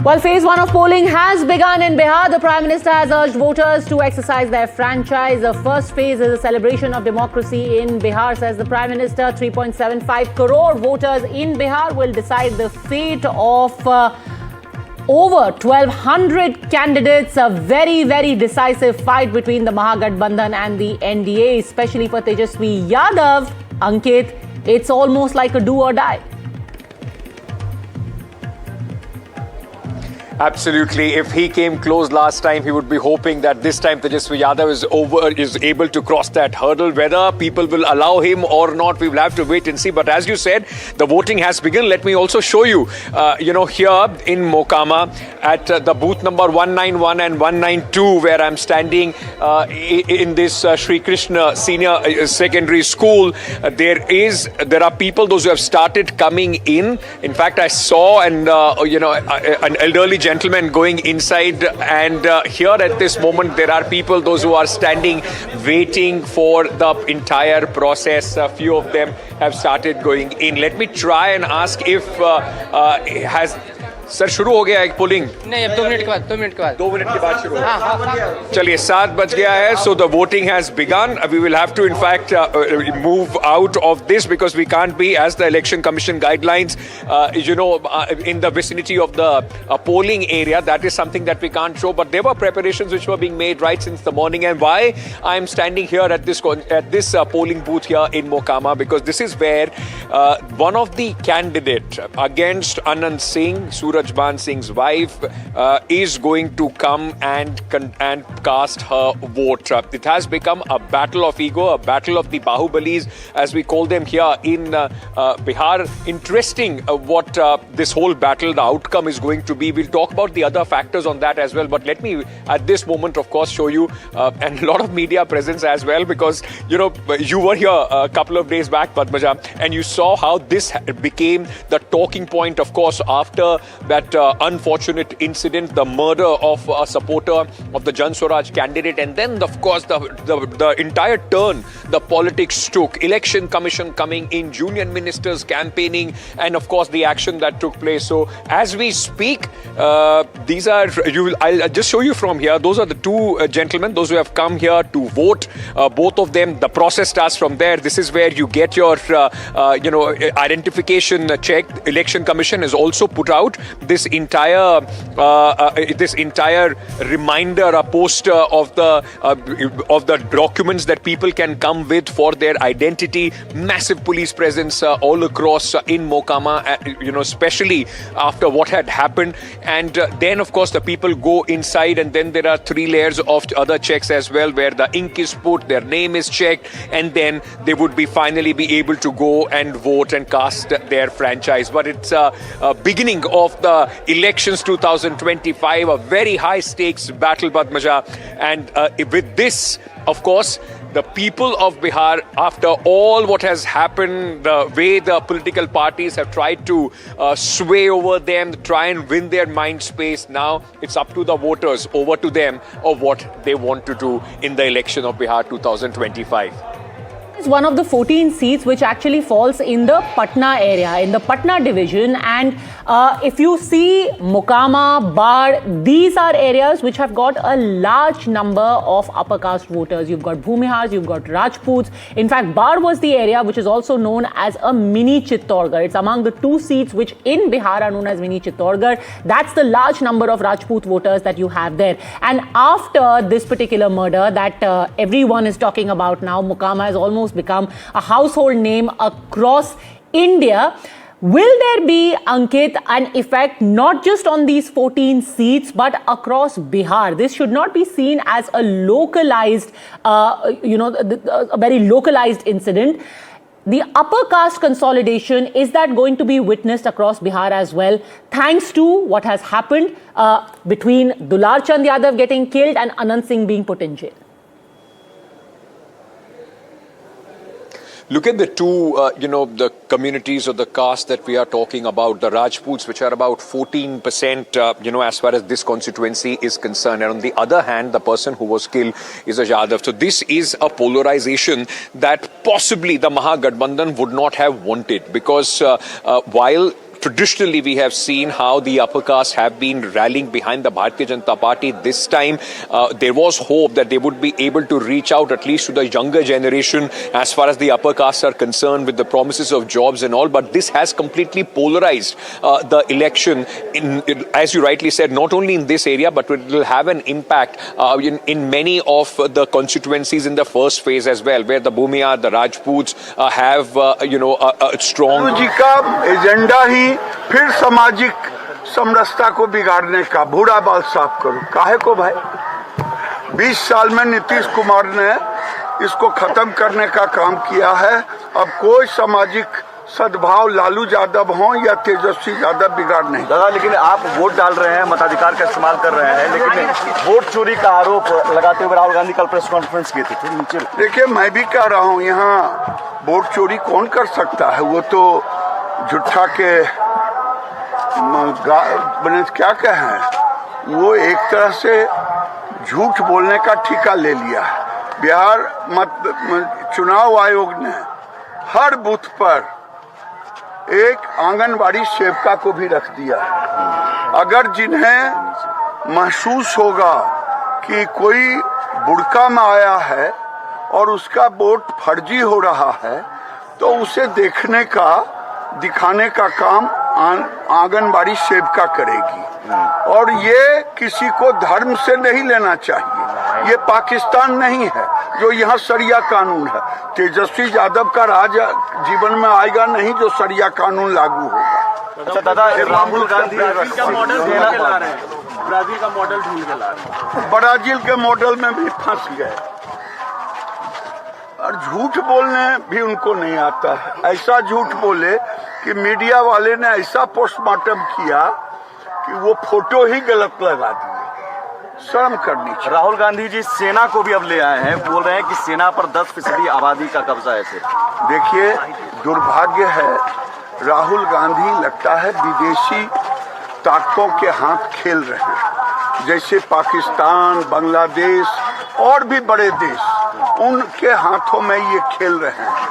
While phase one of polling has begun in Bihar, the Prime Minister has urged voters to exercise their franchise. The first phase is a celebration of democracy in Bihar, says the Prime Minister. 3.75 crore voters in Bihar will decide the fate of over 1,200 candidates. A very, very decisive fight between the Mahagathbandhan and the NDA, especially for Tejaswi Yadav. Ankit, it's almost like a do or die. Absolutely. If he came close last time, he would be hoping that this time Tejaswi Yadav is able to cross that hurdle. Whether people will allow him or not, we will have to wait and see. But as you said, the voting has begun. Let me also show you, here in Mokama at the booth number 191 and 192, where I'm standing in this Sri Krishna Senior Secondary School. There are people, those who have started coming in. In fact, I saw an elderly gentleman going inside, and here at this moment there are people, those who are standing waiting for the entire process. A few of them have started going in. Let me try and ask if sir शुरू हो गया है polling? नहीं, अब 2 minute के बाद 2 minute के बाद शुरू। चलिए 7 बज गया है, so the voting has begun. We will have to in fact move out of this because we can't be, as the election commission guidelines, in the vicinity of the polling area. That is something that we can't show, but there were preparations which were being made right since the morning. And why I'm standing here at this polling booth here in Mokama, because this is where one of the candidate against Anand Singh, Surajban Singh's wife, is going to come and cast her vote. It has become a battle of ego, a battle of the Bahubalis, as we call them here in Bihar. Interesting what this whole battle, the outcome is going to be. We'll talk about the other factors on that as well. But let me, at this moment, of course, show you and a lot of media presence as well, because you were here a couple of days back, Padmaja, and you saw how this became the talking point, of course, after that unfortunate incident, the murder of a supporter of the Jan Swaraj candidate. And then, of course, the entire turn the politics took. Election Commission coming in, union ministers campaigning, and of course the action that took place. So as we speak, these are, I'll just show you from here. Those are the two gentlemen, those who have come here to vote. Both of them, the process starts from there. This is where you get your identification check. Election Commission has also put out this entire reminder, a poster of the documents that people can come with for their identity. Massive police presence all across in Mokama, especially after what had happened. And then, of course, the people go inside, and then there are 3 layers of other checks as well, where the ink is put, their name is checked, and then they would finally be able to go and vote and cast their franchise. But it's a beginning of the elections 2025, a very high stakes battle, Padmaja. And with this, of course, the people of Bihar, after all what has happened, the way the political parties have tried to sway over them, try and win their mind space, now it's up to the voters, over to them, of what they want to do in the election of Bihar 2025. It's one of the 14 seats which actually falls in the Patna area, in the Patna division. And if you see Mokama, Bar, these are areas which have got a large number of upper caste voters. You've got Bhumihars, you've got Rajputs. In fact, Bar was the area which is also known as a mini Chittorgarh. It's among the 2 seats which in Bihar are known as mini Chittorgarh. That's the large number of Rajput voters that you have there. And after this particular murder that everyone is talking about now, Mokama has almost become a household name across India. Will there be, Ankit, an effect not just on these 14 seats but across Bihar? This should not be seen as a localized, a very localized incident. The upper caste consolidation, is that going to be witnessed across Bihar as well, thanks to what has happened between Dular Chand Yadav getting killed and Anand Singh being put in jail? Look at the two, the communities or the caste that we are talking about, the Rajputs, which are about 14%, as far as this constituency is concerned. And on the other hand, the person who was killed is a Yadav. So this is a polarization that possibly the Mahagathbandhan would not have wanted, because while traditionally we have seen how the upper caste have been rallying behind the Bharatiya Janata Party. This time there was hope that they would be able to reach out at least to the younger generation as far as the upper castes are concerned with the promises of jobs and all. But this has completely polarized the election, as you rightly said, not only in this area, but it will have an impact in many of the constituencies in the first phase as well, where the Bhumihar, the Rajputs have a strong. जी का agenda ही फिर सामाजिक समरसता को बिगाड़ने का, बूढ़ा बाल साफ करो, काहे को भाई? 20 साल में नीतीश कुमार ने इसको खत्म करने का काम किया है। अब कोई सामाजिक सद्भाव लालू यादव हो या तेजस्वी यादव बिगाड़ नहीं। दादा, लेकिन आप वोट डाल रहे हैं, मताधिकार का इस्तेमाल कर रहे हैं, लेकिन वोट चोरी का आरोप लगाते हुए राहुल गांधी कल प्रेस कॉन्फ्रेंस की थी। देखिए, मैं भी कह रहा हूँ, यहाँ वोट चोरी कौन कर सकता है? वो तो झूठा के क्या कहें, वो एक तरह से झूठ बोलने का ठेका ले लिया है। बिहार चुनाव आयोग ने हर बूथ पर एक आंगनबाड़ी सेविका को भी रख दिया है। अगर जिन्हें महसूस होगा कि कोई बुड़का में आया है और उसका वोट फर्जी हो रहा है, तो उसे देखने का, दिखाने का काम आंगनबाड़ी सेविका करेगी। और ये किसी को धर्म से नहीं लेना चाहिए। ये पाकिस्तान नहीं है जो यहाँ शरिया कानून है। तेजस्वी यादव का राज जीवन में आएगा नहीं जो शरिया कानून लागू होगा। अच्छा दादा, राहुल गांधी ब्राजील का मॉडल ढूंढ के ला रहे हैं। ब्राजील के मॉडल में भी फंस गए और झूठ बोलने भी उनको नहीं आता है। ऐसा झूठ बोले कि मीडिया वाले ने ऐसा पोस्टमार्टम किया कि वो फोटो ही गलत लगा दिए। शर्म करनी चाहिए। राहुल गांधी जी सेना को भी अब ले आए हैं, बोल रहे हैं कि सेना पर 10% आबादी का कब्जा है। देखिए, दुर्भाग्य है, राहुल गांधी लगता है विदेशी ताकतों के हाथ खेल रहे हैं। जैसे पाकिस्तान, बांग्लादेश और भी बड़े देश, उनके हाथों में ये खेल रहे हैं।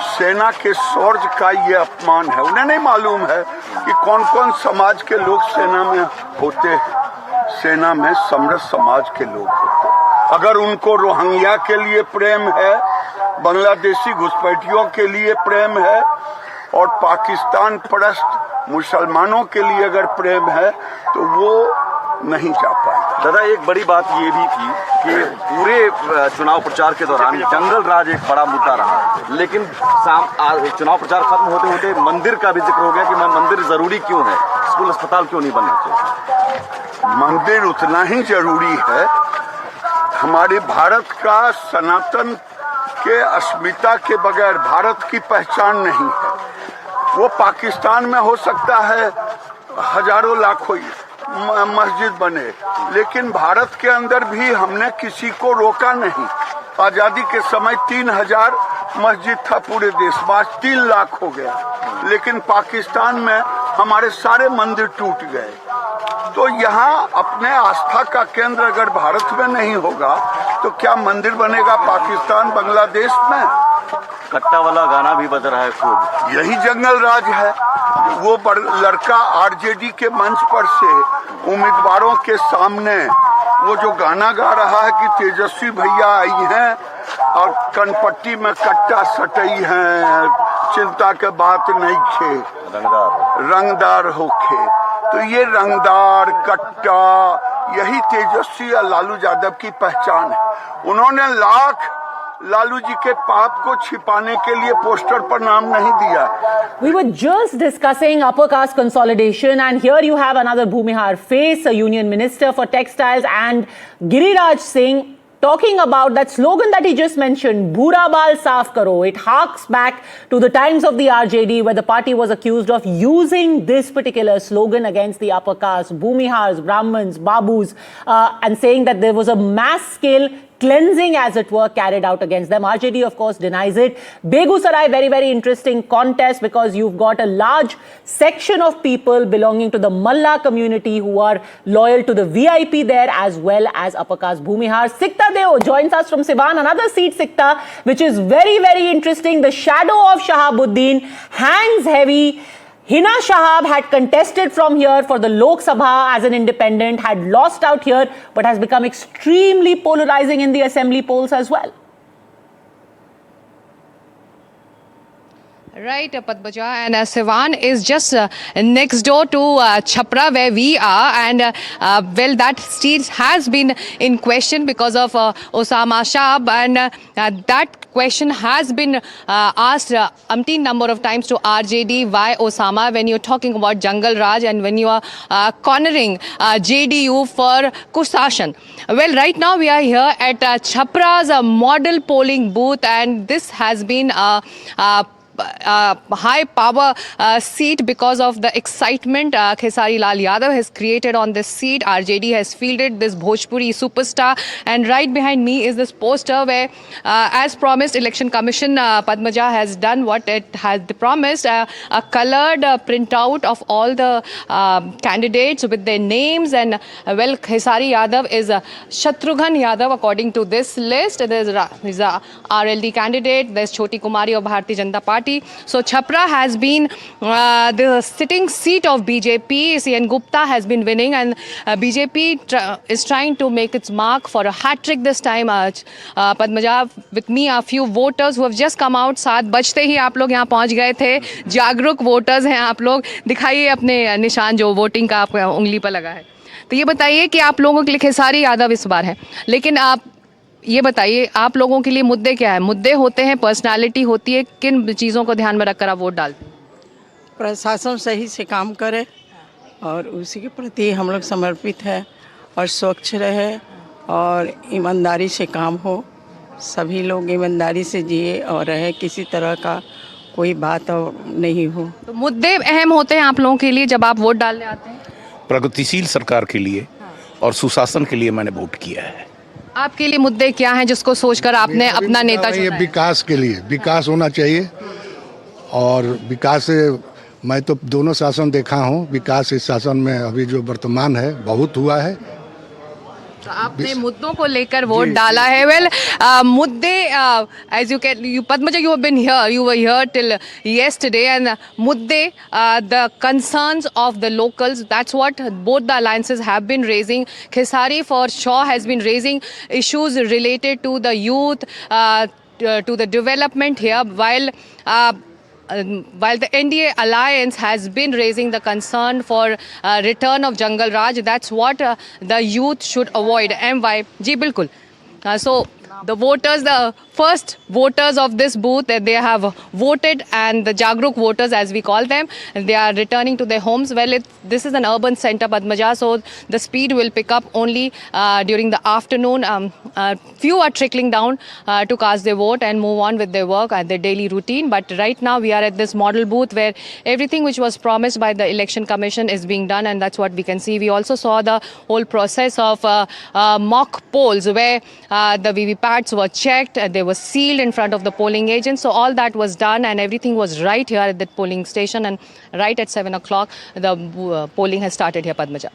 सेना के शौर्य का ये अपमान है। उन्हें नहीं मालूम है कि कौन कौन समाज के लोग सेना में होते हैं। सेना में समरस समाज के लोग होते हैं। अगर उनको रोहिंग्या के लिए प्रेम है, बांग्लादेशी घुसपैठियों के लिए प्रेम है और पाकिस्तान परस्त मुसलमानों के लिए अगर प्रेम है, तो वो नहीं जा पाएगा। दादा, एक बड़ी बात ये भी थी कि पूरे चुनाव प्रचार के दौरान जंगल राज एक बड़ा मुद्दा रहा, लेकिन चुनाव प्रचार खत्म होते होते मंदिर का भी जिक्र हो गया कि मंदिर जरूरी क्यों है, स्कूल अस्पताल क्यों नहीं बनना चाहिए? मंदिर उतना ही जरूरी है। हमारे भारत का सनातन के अस्मिता के बगैर भारत की पहचान नहीं है। वो पाकिस्तान में हो सकता है हजारों लाखों मस्जिद बने, लेकिन भारत के अंदर भी हमने किसी को रोका नहीं। आजादी के समय 3000 मस्जिद था पूरे देश में, आज 3 लाख हो गया। लेकिन पाकिस्तान में हमारे सारे मंदिर टूट गए। तो यहाँ अपने आस्था का केंद्र अगर भारत में नहीं होगा, तो क्या मंदिर बनेगा पाकिस्तान, बांग्लादेश में? कट्टा वाला गाना भी बज रहा है खूब। यही जंगल राज है। वो लड़का आरजेडी के मंच पर से उम्मीदवारों के सामने वो जो गाना गा रहा है कि तेजस्वी भैया आई हैं और कनपट्टी में कट्टा सटई हैं, चिंता के बात नहीं खे, रंगदार होखे। तो ये रंगदार, कट्टा, यही तेजस्वी या लालू यादव की पहचान है। उन्होंने लाख लालू जी के पाप को छिपाने के लिए पोस्टर पर नाम नहीं दिया। We were just discussing upper caste consolidation, and here you have another Bhumihar face, a union minister for textiles, and Giriraj Singh talking about that slogan that he just mentioned, Bhura Bal Saaf Karo. It harks back to the times of the RJD, where the party was accused of using this particular slogan against the upper caste, Bhumihars, Brahmins, Babus, and saying that there was a mass scale cleansing, as it were, carried out against them. RJD, of course, denies it. Begusarai, very, very interesting contest, because you've got a large section of people belonging to the Malla community who are loyal to the VIP there, as well as upper caste Bhumihar. Sikta Deo joins us from Siwan, another seat, Sikta, which is very, very interesting. The shadow of Shahabuddin hangs heavy. Hina Shahab had contested from here for the Lok Sabha as an independent, had lost out here, but has become extremely polarizing in the assembly polls as well. Right, Padmaja, and Siwan is just next door to Chhapra where we are, and well, that seat has been in question because of Osama Shah, and that question has been asked umpteen number of times to RJD. Why Osama, when you're talking about Jungle Raj and when you are cornering JDU for Kushashan? Well, right now we are here at Chhapra's model polling booth, and this has been high power seat because of the excitement Khesari Lal Yadav has created on this seat. RJD has fielded this Bhojpuri superstar, and right behind me is this poster where as promised Election Commission Padmaja has done what it has promised, a colored printout of all the candidates with their names, and well, Khesari Yadav is Shatrughan Yadav according to this list. There's a RLD candidate, there's Choti Kumari of Bharatiya Janata Party. So Chhapra has been the sitting seat of BJP. CN Gupta has been winning, and BJP is trying to make its mark for a hat-trick this time. Padmaja, with me are few voters who have just come out. 7 बजते ही आप लोग यहाँ पहुँच गए थे. जागरूक voters हैं आप लोग. दिखाइए अपने निशान जो वोटिंग का आपको उंगली पर लगा है. तो ये बताइए कि आप लोगों के लिए खेसारी यादव इस बार है, लेकिन आप ये बताइए आप लोगों के लिए मुद्दे क्या है? मुद्दे होते हैं, पर्सनालिटी होती है, किन चीज़ों को ध्यान में रखकर आप वोट डालते हैं? प्रशासन सही से काम करे और उसी के प्रति हम लोग समर्पित है, और स्वच्छ रहे और ईमानदारी से काम हो. सभी लोग ईमानदारी से जिए और रहे, किसी तरह का कोई बात और नहीं हो. तो मुद्दे अहम होते हैं आप लोगों के लिए जब आप वोट डालने आते हैं? प्रगतिशील सरकार के लिए और सुशासन के लिए मैंने वोट किया है. आपके लिए मुद्दे क्या हैं जिसको सोचकर आपने अपना नेता ये चुना है? विकास के लिए, विकास होना चाहिए, और विकास से मैं तो दोनों शासन देखा हूँ. विकास इस शासन में अभी जो वर्तमान है बहुत हुआ है. तो आपने मुद्दों को लेकर वोट डाला है. वेल, मुद्दे as you can you Padmaja, you have been here, you were here till yesterday, and मुद्दे the concerns of the locals, that's what both the alliances have been raising. Khesari for sure has been raising issues related to the youth, to the development here, while the NDA alliance has been raising the concern for return of Jungle Raj. That's what the youth should avoid. MY जी बिल्कुल. So the voters, the first voters of this booth, they have voted, and the Jagruk voters as we call them, they are returning to their homes. Well, this is an urban center, Padmaja, so the speed will pick up only during the afternoon. Few are trickling down to cast their vote and move on with their work and their daily routine. But right now we are at this model booth where everything which was promised by the Election Commission is being done, and that's what we can see. We also saw the whole process of mock polls where the VVPATs were checked, they were sealed in front of the polling agents. So all that was done and everything was right here at the polling station, and right at 7 o'clock the polling has started here, Padmaja.